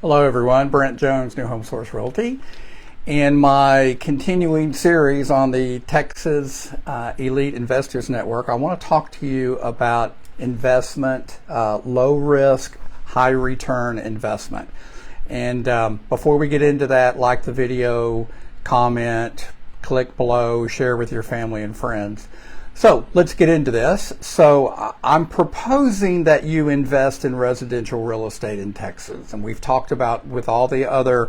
Hello everyone, Brent Jones, New Home Source Realty. In my continuing series on the Texas Elite Investors Network, I want to talk to you about investment, low risk, high return investment. And before we get into that, like the video, comment, click below, share with your family and friends. So let's get into this. So I'm proposing that you invest in residential real estate in Texas. And we've talked about with all the other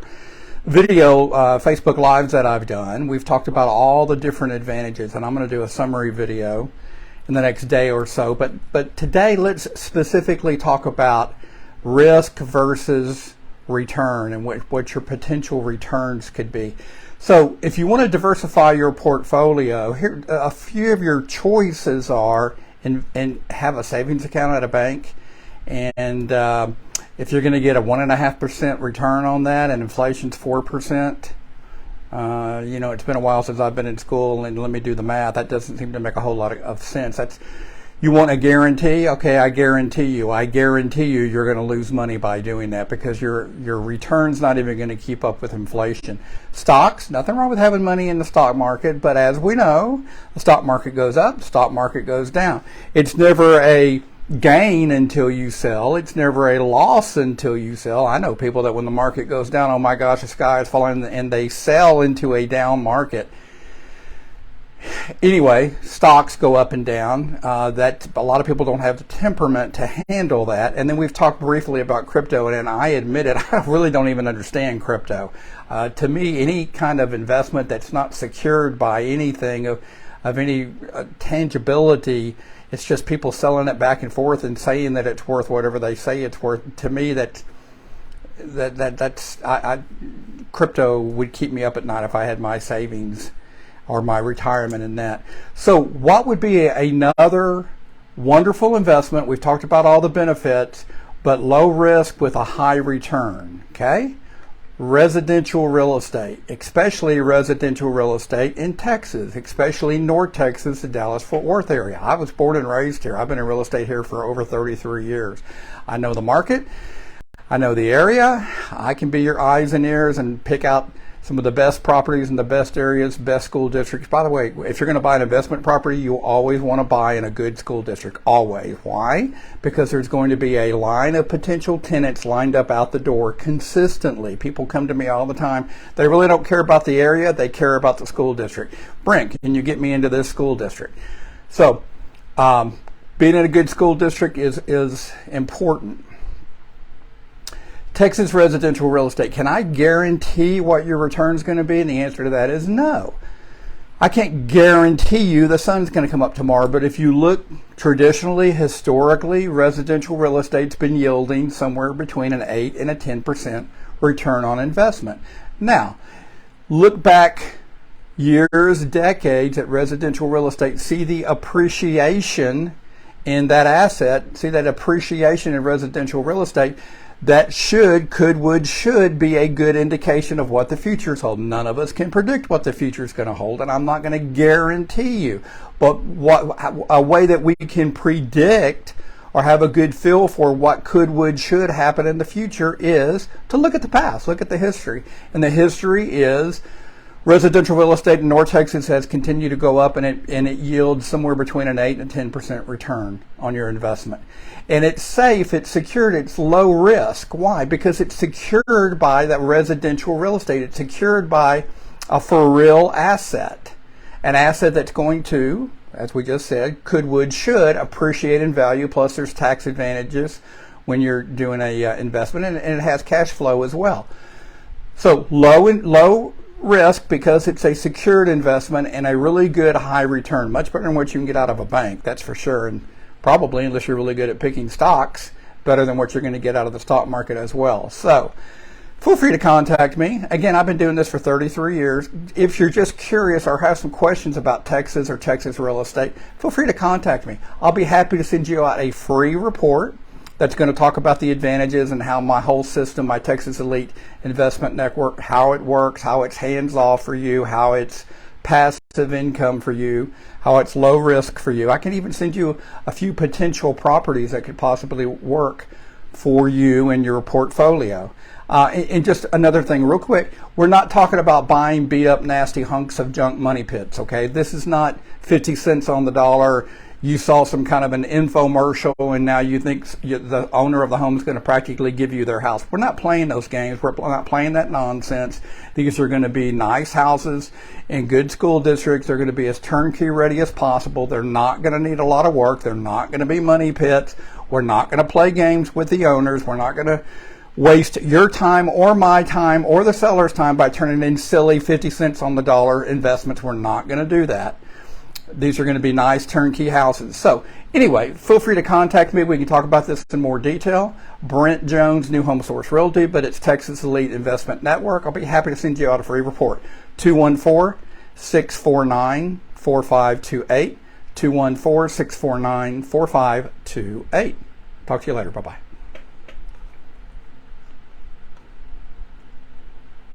video Facebook Lives that I've done, we've talked about all the different advantages. And I'm going to do a summary video in the next day or so. But today, let's specifically talk about risk versus return and what your potential returns could be. So if you want to diversify your portfolio, here a few of your choices are and have a savings account at a bank, and if you're going to get a 1.5% return on that and inflation's 4%, it's been a while since I've been in school, and let me do the math. That doesn't seem to make a whole lot of sense. You want a guarantee? Okay, I guarantee you you're going to lose money by doing that because your return's not even going to keep up with inflation. Stocks, nothing wrong with having money in the stock market, but as we know, the stock market goes up, the stock market goes down. It's never a gain until you sell. It's never a loss until you sell. I know people that when the market goes down, oh my gosh, the sky is falling, and they sell into a down market. Anyway, stocks go up and down. That a lot of people don't have the temperament to handle that. And then we've talked briefly about crypto, and I admit it, I really don't even understand crypto. To me, any kind of investment that's not secured by anything of any tangibility, it's just people selling it back and forth and saying that it's worth whatever they say it's worth. To me, crypto would keep me up at night if I had my savings or my retirement in that. So what would be another wonderful investment? We've talked about all the benefits, but low risk with a high return, okay? Residential real estate, especially residential real estate in Texas, especially North Texas, the Dallas-Fort Worth area. I was born and raised here. I've been in real estate here for over 33 years. I know the market. I know the area. I can be your eyes and ears and pick out some of the best properties in the best areas, best school districts. By the way, if you're going to buy an investment property, you always want to buy in a good school district. Always. Why? Because there's going to be a line of potential tenants lined up out the door consistently. People come to me all the time. They really don't care about the area. They care about the school district. Brent, can you get me into this school district? So being in a good school district is important. Texas residential real estate. Can I guarantee what your return is going to be? And the answer to that is no. I can't guarantee you the sun's going to come up tomorrow, but if you look traditionally, historically, residential real estate's been yielding somewhere between an 8 and a 10% return on investment. Now, look back years, decades at residential real estate, see the appreciation in that asset, see that appreciation in residential real estate. That should be a good indication of what the future's hold. None of us can predict what the future's going to hold, and I'm not going to guarantee you. But a way that we can predict or have a good feel for what should happen in the future is to look at the past, look at the history. And the history is residential real estate in North Texas has continued to go up, and it yields somewhere between an 8 and 10% return on your investment. And it's safe, it's secured, it's low risk. Why? Because it's secured by that residential real estate. It's secured by a for real asset. An asset that's going to, as we just said, should appreciate in value, plus there's tax advantages when you're doing a investment, and it has cash flow as well. So low risk because it's a secured investment and a really good high return, much better than what you can get out of a bank, that's for sure, and probably, unless you're really good at picking stocks, better than what you're going to get out of the stock market as well. So feel free to contact me. Again, I've been doing this for 33 years. If you're just curious or have some questions about Texas or Texas real estate, feel free to contact me. I'll be happy to send you out a free report that's going to talk about the advantages and how my whole system, my Texas Elite Investment Network, how it works, how it's hands-off for you, how it's passive income for you, how it's low risk for you. I can even send you a few potential properties that could possibly work for you and your portfolio. And just another thing real quick, we're not talking about buying beat up nasty hunks of junk money pits, okay? This is not 50 cents on the dollar. You saw some kind of an infomercial and now you think the owner of the home is going to practically give you their house. We're not playing those games. We're not playing that nonsense. These are going to be nice houses in good school districts. They're going to be as turnkey ready as possible. They're not going to need a lot of work. They're not going to be money pits. We're not going to play games with the owners. We're not going to waste your time or my time or the seller's time by turning in silly 50 cents on the dollar investments. We're not going to do that. These are going to be nice turnkey houses. So anyway, feel free to contact me. We can talk about this in more detail. Brent Jones, New Home Source Realty, but it's Texas Elite Investment Network. I'll be happy to send you out a free report. 214-649-4528. 214-649-4528. Talk to you later. Bye-bye.